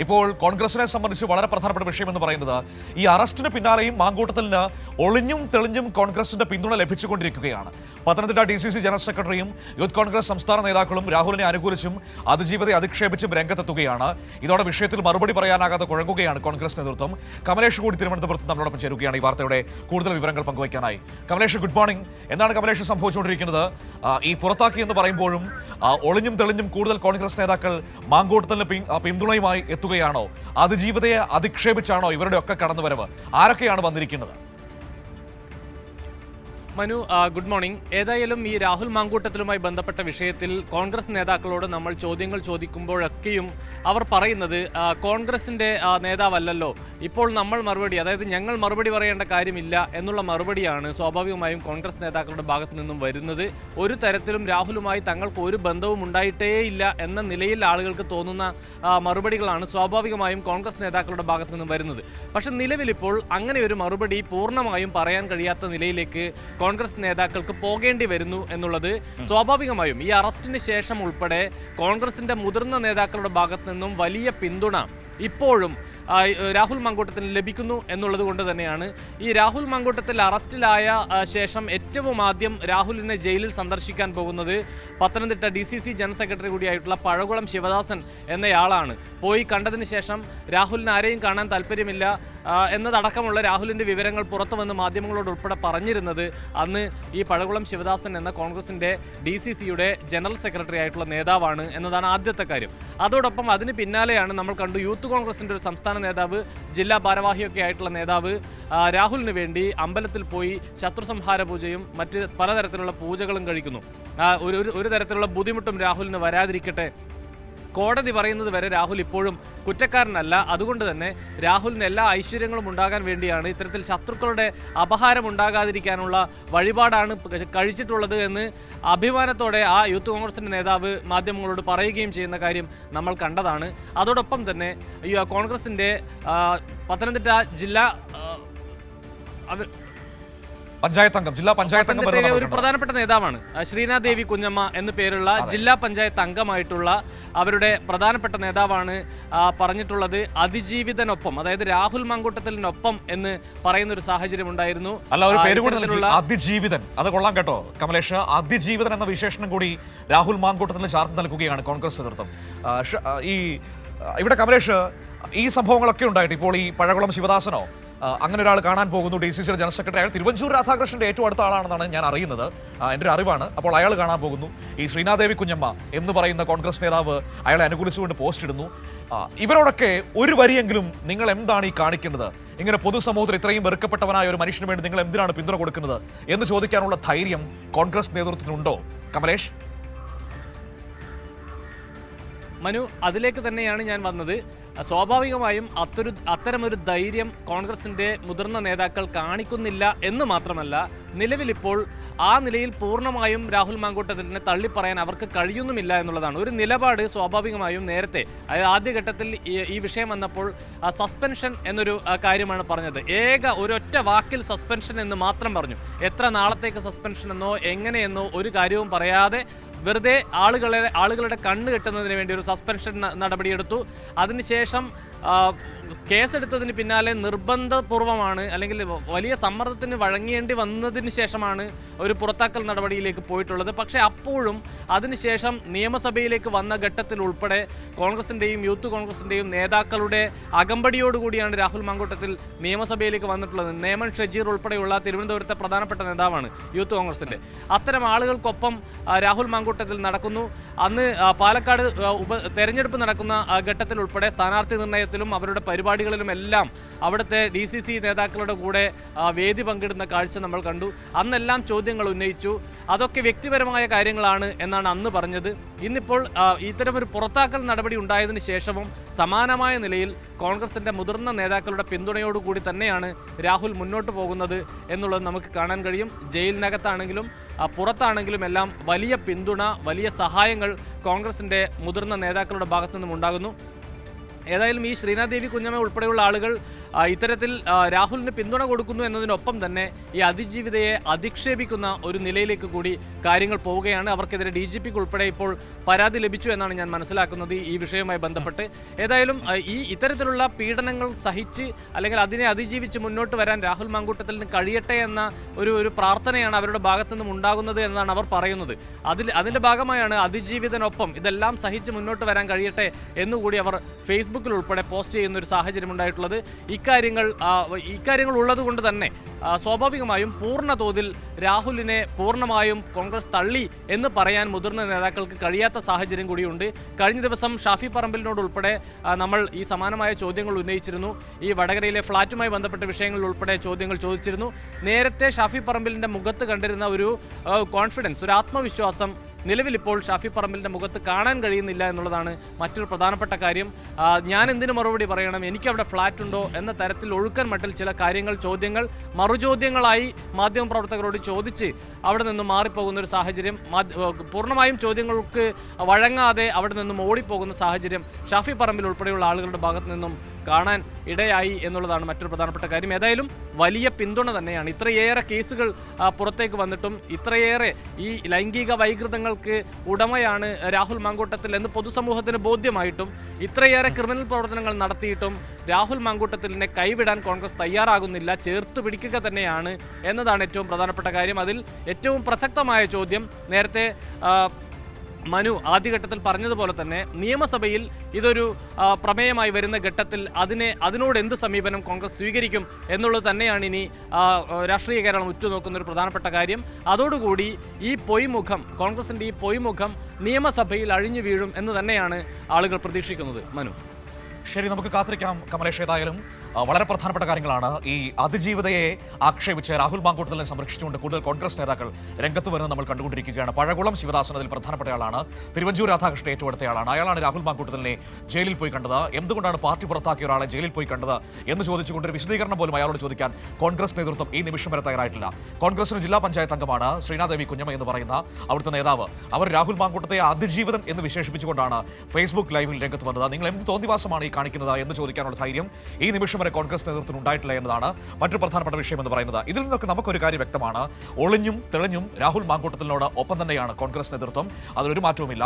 ഇപ്പോൾ കോൺഗ്രസിനെ സംബന്ധിച്ച് വളരെ പ്രധാനപ്പെട്ട വിഷയം എന്ന് പറയുന്നത് ഈ അറസ്റ്റിന് പിന്നാലെയും മാങ്കൂട്ടത്തിന് ഒളിഞ്ഞും തെളിഞ്ഞും കോൺഗ്രസിന്റെ പിന്തുണ ലഭിച്ചുകൊണ്ടിരിക്കുകയാണ്. പത്തനംതിട്ട DCC ജനറൽ സെക്രട്ടറിയും യൂത്ത് കോൺഗ്രസ് സംസ്ഥാന നേതാക്കളും രാഹുലിനെ അനുകൂലിച്ചും അതിജീവിതയെ അധിക്ഷേപിച്ചും രംഗത്തെത്തുകയാണ്. ഇതോടെ വിഷയത്തിൽ മറുപടി പറയാനാകാതെ കുഴങ്ങുകയാണ് കോൺഗ്രസ് നേതൃത്വം. കമലേഷ് കൂടി തിരുവനന്തപുരത്ത് നമ്മളോടൊപ്പം ചേരുകയാണ് ഈ വാർത്തയുടെ കൂടുതൽ വിവരങ്ങൾ പങ്കുവയ്ക്കാനായി. Kamlesh, good morning. എന്താണ് കമലേഷ് സംഭവിച്ചുകൊണ്ടിരിക്കുന്നത്? ഈ പുറത്താക്കി എന്ന് പറയുമ്പോഴും ഒളിഞ്ഞും തെളിഞ്ഞും കൂടുതൽ കോൺഗ്രസ് നേതാക്കൾ മാങ്കൂട്ടത്തിന് പിന്തുണയുമായി എത്തുകയാണോ? അതിജീവിതയെ അധിക്ഷേപിച്ചാണോ ഇവരുടെ ഒക്കെ കടന്നുവരവ്? ആരൊക്കെയാണ് വന്നിരിക്കുന്നത്? Manu, good morning. ഏതായാലും ഈ രാഹുൽ മാങ്കൂട്ടത്തിലുമായി ബന്ധപ്പെട്ട വിഷയത്തിൽ കോൺഗ്രസ് നേതാക്കളോട് നമ്മൾ ചോദ്യങ്ങൾ ചോദിക്കുമ്പോഴൊക്കെയും അവർ പറയുന്നത് കോൺഗ്രസിൻ്റെ നേതാവല്ലല്ലോ, ഇപ്പോൾ നമ്മൾ മറുപടി, അതായത് ഞങ്ങൾ മറുപടി പറയേണ്ട കാര്യമില്ല എന്നുള്ള മറുപടിയാണ് സ്വാഭാവികമായും കോൺഗ്രസ് നേതാക്കളുടെ ഭാഗത്തു നിന്നും വരുന്നത്. ഒരു തരത്തിലും രാഹുലുമായി തങ്ങൾക്ക് ഒരു ബന്ധവും ഉണ്ടായിട്ടേയില്ല എന്ന നിലയിൽ ആളുകൾക്ക് തോന്നുന്ന മറുപടികളാണ് സ്വാഭാവികമായും കോൺഗ്രസ് നേതാക്കളുടെ ഭാഗത്തു നിന്നും വരുന്നത്. പക്ഷെ നിലവിലിപ്പോൾ അങ്ങനെ ഒരു മറുപടി പൂർണ്ണമായും പറയാൻ കഴിയാത്ത നിലയിലേക്ക് കോൺഗ്രസ് നേതാക്കൾക്ക് പോകേണ്ടി വരുന്നു എന്നുള്ളത് സ്വാഭാവികമായും ഈ അറസ്റ്റിന് ശേഷം ഉൾപ്പെടെ കോൺഗ്രസിന്റെ മുതിർന്ന നേതാക്കളുടെ ഭാഗത്തു നിന്നും വലിയ പിന്തുണ ഇപ്പോഴും രാഹുൽ മാങ്കൂട്ടത്തിന് ലഭിക്കുന്നു എന്നുള്ളത് കൊണ്ട് തന്നെയാണ് ഈ രാഹുൽ മാങ്കൂട്ടത്തിൽ അറസ്റ്റിലായ ശേഷം ഏറ്റവും ആദ്യം രാഹുലിനെ ജയിലിൽ സന്ദർശിക്കാൻ പോകുന്നത് പത്തനംതിട്ട DCC ജനറൽ സെക്രട്ടറി കൂടിയായിട്ടുള്ള പഴകുളം ശിവദാസൻ എന്നയാളാണ്. പോയി കണ്ടതിന് ശേഷം രാഹുലിന് ആരെയും കാണാൻ താല്പര്യമില്ല എന്നതടക്കമുള്ള രാഹുലിൻ്റെ വിവരങ്ങൾ പുറത്തു വന്ന് മാധ്യമങ്ങളോട് ഉൾപ്പെടെ പറഞ്ഞിരുന്നത് അന്ന് ഈ പഴകുളം ശിവദാസൻ എന്ന കോൺഗ്രസിൻ്റെ DCCയുടെ ജനറൽ സെക്രട്ടറി ആയിട്ടുള്ള നേതാവാണ് എന്നതാണ് ആദ്യത്തെ കാര്യം. അതോടൊപ്പം അതിന് പിന്നാലെയാണ് നമ്മൾ കണ്ടു യൂത്ത് കോൺഗ്രസിൻ്റെ ഒരു സംസ്ഥാന നേതാവ്, ജില്ലാ ഭാരവാഹിയൊക്കെ ആയിട്ടുള്ള നേതാവ് രാഹുലിന് വേണ്ടി അമ്പലത്തിൽ പോയി ശത്രുസംഹാര പൂജയും മറ്റ് പലതരത്തിലുള്ള പൂജകളും കഴിക്കുന്നു. ഒരു തരത്തിലുള്ള ബുദ്ധിമുട്ടും രാഹുലിന് വരാതിരിക്കട്ടെ, കോടതി പറയുന്നത് വരെ രാഹുൽ ഇപ്പോഴും കുറ്റക്കാരനല്ല, അതുകൊണ്ട് തന്നെ രാഹുലിന് എല്ലാ ഐശ്വര്യങ്ങളും ഉണ്ടാകാൻ വേണ്ടിയാണ് ഇത്തരത്തിൽ ശത്രുക്കളുടെ അപഹാരം ഉണ്ടാകാതിരിക്കാനുള്ള വഴിപാടാണ് കഴിച്ചിട്ടുള്ളത് എന്ന് അഭിമാനത്തോടെ ആ യൂത്ത് കോൺഗ്രസിൻ്റെ നേതാവ് മാധ്യമങ്ങളോട് പറയുകയും ചെയ്യുന്ന കാര്യം നമ്മൾ കണ്ടതാണ്. അതോടൊപ്പം തന്നെ ഈ കോൺഗ്രസിൻ്റെ പത്തനംതിട്ട ജില്ലാ ജില്ലാ പഞ്ചായത്ത് അംഗം ഒരു പ്രധാനപ്പെട്ട നേതാവാണ് ശ്രീനാഥ് ദേവി കുഞ്ഞമ്മ എന്നു പേരുള്ള ജില്ലാ പഞ്ചായത്ത് അംഗമായിട്ടുള്ള അവരുടെ പ്രധാനപ്പെട്ട നേതാവാണ് പറഞ്ഞിട്ടുള്ളത് അതിജീവിതനൊപ്പം, അതായത് രാഹുൽ മാങ്കൂട്ടത്തിനൊപ്പം എന്ന് പറയുന്ന ഒരു സാഹചര്യം ഉണ്ടായിരുന്നു. അതിജീവിതൻ, അത് കൊള്ളാം കേട്ടോ കമലേഷ്. അതിജീവിതൻ എന്ന വിശേഷണം കൂടി രാഹുൽ മാങ്കൂട്ടത്തിന് ചാർത്ത് നൽകുകയാണ് കോൺഗ്രസ് നേതൃത്വം. ഇവിടെ കമലേഷ്, ഈ സംഭവങ്ങളൊക്കെ ഉണ്ടായിട്ട് ഇപ്പോൾ ഈ പഴകുളം ശിവദാസനോ അങ്ങനെ ഒരാൾ കാണാൻ പോകുന്നു, DCCയുടെ ജനറൽ സെക്രട്ടറി. അയാൾ തിരുവഞ്ചൂർ രാധാകൃഷ്ണന്റെ ഏറ്റവും അടുത്ത ആളാണെന്നാണ് ഞാൻ അറിയുന്നത്, എൻ്റെ ഒരു അറിവാണ്. അപ്പോൾ അയാൾ കാണാൻ പോകുന്നു. ഈ ശ്രീനാഥ് ദേവി കുഞ്ഞമ്മ എന്ന് പറയുന്ന കോൺഗ്രസ് നേതാവ് അയാളെ അനുകൂലിച്ചുകൊണ്ട് പോസ്റ്റ് ഇടുന്നു. ഇവരോടൊക്കെ ഒരു വരിയെങ്കിലും നിങ്ങൾ എന്താണ് ഈ കാണിക്കുന്നത്? ഇങ്ങനെ പൊതുസമൂഹത്തിൽ ഇത്രയും വെറുക്കപ്പെട്ടവനായ ഒരു മനുഷ്യന് വേണ്ടി നിങ്ങൾ എന്തിനാണ് പിന്തുണ കൊടുക്കുന്നത് എന്ന് ചോദിക്കാനുള്ള ധൈര്യം കോൺഗ്രസ് നേതൃത്വത്തിനുണ്ടോ കമലേഷ്? മനു, അതിലേക്ക് തന്നെയാണ് ഞാൻ വന്നത്. സ്വാഭാവികമായും അത്തരമൊരു ധൈര്യം കോൺഗ്രസിൻ്റെ മുതിർന്ന നേതാക്കൾ കാണിക്കുന്നില്ല എന്ന് മാത്രമല്ല, നിലവിലിപ്പോൾ ആ നിലയിൽ പൂർണ്ണമായും രാഹുൽ മാങ്കൂട്ടത്തിനെ തള്ളിപ്പറയാൻ അവർക്ക് കഴിയുന്നുമില്ല എന്നുള്ളതാണ്. ഒരു നിലപാട് സ്വാഭാവികമായും നേരത്തെ, അതായത് ആദ്യഘട്ടത്തിൽ ഈ വിഷയം വന്നപ്പോൾ സസ്പെൻഷൻ എന്നൊരു കാര്യമാണ് പറഞ്ഞത്. ഒരൊറ്റ വാക്കിൽ സസ്പെൻഷൻ എന്ന് മാത്രം പറഞ്ഞു. എത്ര നാളത്തേക്ക് സസ്പെൻഷൻ എന്നോ എങ്ങനെയെന്നോ ഒരു കാര്യവും പറയാതെ വെറുതെ ആളുകളുടെ കണ്ണ് കെട്ടുന്നതിന് വേണ്ടി ഒരു സസ്പെൻഷൻ നടപടിയെടുത്തു. അതിനുശേഷം കേസെടുത്തതിന് പിന്നാലെ നിർബന്ധപൂർവമാണ്, അല്ലെങ്കിൽ വലിയ സമ്മർദ്ദത്തിന് വഴങ്ങേണ്ടി വന്നതിന് ശേഷമാണ് ഒരു പുറത്താക്കൽ നടപടിയിലേക്ക് പോയിട്ടുള്ളത്. പക്ഷേ അപ്പോഴും അതിനുശേഷം നിയമസഭയിലേക്ക് വന്ന ഘട്ടത്തിൽ ഉൾപ്പെടെ കോൺഗ്രസിൻ്റെയും യൂത്ത് കോൺഗ്രസിൻ്റെയും നേതാക്കളുടെ അകമ്പടിയോടുകൂടിയാണ് രാഹുൽ മാങ്കൂട്ടത്തിൽ നിയമസഭയിലേക്ക് വന്നിട്ടുള്ളത്. നേമൻ ഷജീർ ഉൾപ്പെടെയുള്ള തിരുവനന്തപുരത്തെ പ്രധാനപ്പെട്ട നേതാവാണ് യൂത്ത് കോൺഗ്രസിൻ്റെ. അത്തരം ആളുകൾക്കൊപ്പം രാഹുൽ മാങ്കൂട്ടത്തിൽ നടക്കുന്നു. അന്ന് പാലക്കാട് തെരഞ്ഞെടുപ്പ് നടക്കുന്ന ഘട്ടത്തിൽ ഉൾപ്പെടെ സ്ഥാനാർത്ഥി നിർണയത്തിലും അവരുടെ പരിപാടികളിലുമെല്ലാം അവിടുത്തെ DCC നേതാക്കളുടെ കൂടെ വേദി പങ്കിടുന്ന കാഴ്ച നമ്മൾ കണ്ടു. അന്നെല്ലാം ചോദ്യങ്ങൾ ഉന്നയിച്ചു. അതൊക്കെ വ്യക്തിപരമായ കാര്യങ്ങളാണ് എന്നാണ് അന്ന് പറഞ്ഞത്. ഇന്നിപ്പോൾ ഇത്തരമൊരു പുറത്താക്കൽ നടപടി ഉണ്ടായതിനു ശേഷവും സമാനമായ നിലയിൽ കോൺഗ്രസിൻ്റെ മുതിർന്ന നേതാക്കളുടെ പിന്തുണയോടുകൂടി തന്നെയാണ് രാഹുൽ മുന്നോട്ട് പോകുന്നത് എന്നുള്ളത് നമുക്ക് കാണാൻ കഴിയും. ജയിലിനകത്താണെങ്കിലും പുറത്താണെങ്കിലും എല്ലാം വലിയ പിന്തുണ, വലിയ സഹായങ്ങൾ കോൺഗ്രസിൻ്റെ മുതിർന്ന നേതാക്കളുടെ ഭാഗത്തു നിന്നും ഉണ്ടാകുന്നു. ഏതായാലും ഈ ശ്രീനാഥ് ദേവി കുഞ്ഞമ്മ ഉൾപ്പെടെയുള്ള ആളുകൾ ഇത്തരത്തിൽ രാഹുലിന് പിന്തുണ കൊടുക്കുന്നു എന്നതിനൊപ്പം തന്നെ ഈ അതിജീവിതയെ അധിക്ഷേപിക്കുന്ന ഒരു നിലയിലേക്ക് കൂടി കാര്യങ്ങൾ പോവുകയാണ്. അവർക്കെതിരെ DGPക്ക് ഉൾപ്പെടെ ഇപ്പോൾ പരാതി ലഭിച്ചു എന്നാണ് ഞാൻ മനസ്സിലാക്കുന്നത് ഈ വിഷയവുമായി ബന്ധപ്പെട്ട്. ഏതായാലും ഈ ഇത്തരത്തിലുള്ള പീഡനങ്ങൾ സഹിച്ച് അല്ലെങ്കിൽ അതിനെ അതിജീവിച്ച് മുന്നോട്ട് വരാൻ രാഹുൽ മാങ്കൂട്ടത്തിന് കഴിയട്ടെ എന്ന ഒരു പ്രാർത്ഥനയാണ് അവരുടെ ഭാഗത്തു നിന്നും ഉണ്ടാകുന്നത് എന്നാണ് അവർ പറയുന്നത്. അതിന്റെ ഭാഗമായാണ് അതിജീവിതനൊപ്പം ഇതെല്ലാം സഹിച്ച് മുന്നോട്ട് വരാൻ കഴിയട്ടെ എന്നുകൂടി അവർ ഫേസ്ബുക്കിൽ ഉൾപ്പെടെ പോസ്റ്റ് ചെയ്യുന്ന ഒരു സാഹചര്യം ഉണ്ടായിട്ടുള്ളത്. ഇക്കാര്യങ്ങൾ ഉള്ളത് കൊണ്ട് തന്നെ സ്വാഭാവികമായും പൂർണ്ണ തോതിൽ രാഹുലിനെ പൂർണ്ണമായും കോൺഗ്രസ് തള്ളി എന്ന് പറയാൻ മുതിർന്ന നേതാക്കൾക്ക് കഴിയാത്ത സാഹചര്യം കൂടിയുണ്ട്. കഴിഞ്ഞ ദിവസം ഷാഫി പറമ്പിലിനോട് ഉൾപ്പെടെ നമ്മൾ ഈ സമാനമായ ചോദ്യങ്ങൾ ഉന്നയിച്ചിരുന്നു. ഈ വടകരയിലെ ഫ്ളാറ്റുമായി ബന്ധപ്പെട്ട വിഷയങ്ങളിൽ ഉൾപ്പെടെ ചോദ്യങ്ങൾ ചോദിച്ചിരുന്നു. നേരത്തെ ഷാഫി പറമ്പിലിന്റെ മുഖത്ത് കണ്ടിരുന്ന ഒരു കോൺഫിഡൻസ്, ഒരു ആത്മവിശ്വാസം നിലവിൽ ഇപ്പോൾ ഷാഫി പറമ്പിലിന്റെ മുഖത്ത് കാണാൻ കഴിയുന്നില്ല എന്നുള്ളതാണ് മറ്റൊരു പ്രധാനപ്പെട്ട കാര്യം. ഞാൻ എന്തിനു മറുപടി പറയണം, എനിക്കവിടെ ഫ്ലാറ്റ് ഉണ്ടോ എന്ന തരത്തിൽ ഒഴുക്കൻ മട്ടിൽ ചില കാര്യങ്ങൾ, ചോദ്യങ്ങൾ മറുചോദ്യങ്ങളായി മാധ്യമപ്രവർത്തകരോട് ചോദിച്ച് അവിടെ നിന്നും മാറിപ്പോകുന്ന ഒരു സാഹചര്യം, പൂർണ്ണമായും ചോദ്യങ്ങൾക്ക് വഴങ്ങാതെ അവിടെ നിന്നും ഓടിപ്പോകുന്ന സാഹചര്യം ഷാഫി പറമ്പിൽ ഉൾപ്പെടെയുള്ള ആളുകളുടെ ഭാഗത്തു നിന്നും കാണാൻ ഇടയായി എന്നുള്ളതാണ് മറ്റൊരു പ്രധാനപ്പെട്ട കാര്യം. ഏതായാലും വലിയ പിന്തുണ തന്നെയാണ്. ഇത്രയേറെ കേസുകൾ പുറത്തേക്ക് വന്നിട്ടും, ഇത്രയേറെ ഈ ലൈംഗിക വൈകൃതങ്ങൾക്ക് ഉടമയാണ് രാഹുൽ മാങ്കൂട്ടത്തിൽ എന്ന് പൊതുസമൂഹത്തിന് ബോധ്യമായിട്ടും, ഇത്രയേറെ ക്രിമിനൽ പ്രവർത്തനങ്ങൾ നടത്തിയിട്ടും രാഹുൽ മാങ്കൂട്ടത്തിലിനെ കൈവിടാൻ കോൺഗ്രസ് തയ്യാറാകുന്നില്ല, ചേർത്ത് പിടിക്കുക തന്നെയാണ് എന്നതാണ് ഏറ്റവും പ്രധാനപ്പെട്ട കാര്യം. അതിൽ ഏറ്റവും പ്രസക്തമായ ചോദ്യം, നേരത്തെ മനു ആദ്യഘട്ടത്തിൽ പറഞ്ഞതുപോലെ തന്നെ നിയമസഭയിൽ ഇതൊരു പ്രമേയമായി വരുന്ന ഘട്ടത്തിൽ അതിനോട് എന്ത് സമീപനം കോൺഗ്രസ് സ്വീകരിക്കും എന്നുള്ളത് തന്നെയാണ് ഇനി രാഷ്ട്രീയ കേരളം ഉറ്റുനോക്കുന്ന ഒരു പ്രധാനപ്പെട്ട കാര്യം. അതോടുകൂടി ഈ പൊയ്മുഖം, കോൺഗ്രസിൻ്റെ ഈ പൊയ്മുഖം നിയമസഭയിൽ അഴിഞ്ഞു വീഴും എന്ന് തന്നെയാണ് ആളുകൾ പ്രതീക്ഷിക്കുന്നത്. മനു, ശരി, നമുക്ക് കാത്തിരിക്കാം കമലേഷ്. ഏതായാലും വളരെ പ്രധാനപ്പെട്ട കാര്യങ്ങളാണ്. ഈ അതിജീവിതയെ ആക്ഷേപിച്ച് രാഹുൽ മാങ്കൂട്ടത്തിലിനെ സംരക്ഷിച്ചുകൊണ്ട് കൂടുതൽ കോൺഗ്രസ് നേതാക്കൾ രംഗത്ത് വരുന്നത് നമ്മൾ കണ്ടുകൊണ്ടിരിക്കുകയാണ്. പഴകുളം ശിവദാസൻ അതിൽ പ്രധാനപ്പെട്ടയാളാണ്. തിരുവഞ്ചൂർ രാധാകൃഷ്ണൻ ഏറ്റെടുത്തയാളാണ്. അയാളാണ് രാഹുൽ മാങ്കൂട്ടത്തിലിനെ ജയിലിൽ പോയി കണ്ടത്. എന്തുകൊണ്ടാണ് പാർട്ടി പുറത്താക്കിയ ഒരാളെ ജയിലിൽ പോയി കണ്ടത് എന്ന് ചോദിച്ചുകൊണ്ടൊരു വിശദീകരണം പോലും അയാളോട് ചോദിക്കാൻ കോൺഗ്രസ് നേതൃത്വം ഈ നിമിഷം വരെ തയ്യാറായിട്ടില്ല. കോൺഗ്രസിന് ജില്ലാ പഞ്ചായത്ത് അംഗമാണ് ശ്രീനാദേവി കുഞ്ഞമ്മ എന്ന് പറയുന്ന അവിടുത്തെ നേതാവ്. അവർ രാഹുൽ മാങ്കൂട്ടത്തെ അതിജീവിതൻ എന്ന് വിശേഷിപ്പിച്ചുകൊണ്ടാണ് ഫേസ്ബുക്ക് ലൈവിൽ രംഗത്ത് വന്നത്. നിങ്ങൾ എന്ത് തോന്നിവാസമാണ് ഈ കാണിക്കുന്നത് എന്ന് ചോദിക്കാനുള്ള ധൈര്യം ഈ നിമിഷം വരെ കോൺഗ്രസ് നേതൃത്വത്തിന് ഉണ്ടായിട്ടില്ല എന്നതാണ് മറ്റൊരു പ്രധാനപ്പെട്ട വിഷയം എന്ന് പറയുന്നത്. ഇതിൽ നിന്നൊക്കെ നമുക്കൊരു കാര്യം വ്യക്തമാണ്, ഒളിഞ്ഞും തെളിഞ്ഞും രാഹുൽ മാങ്കൂട്ടത്തിനോട് ഒപ്പം തന്നെയാണ് കോൺഗ്രസ് നേതൃത്വം. അതിലൊരു മാറ്റവുമില്ല.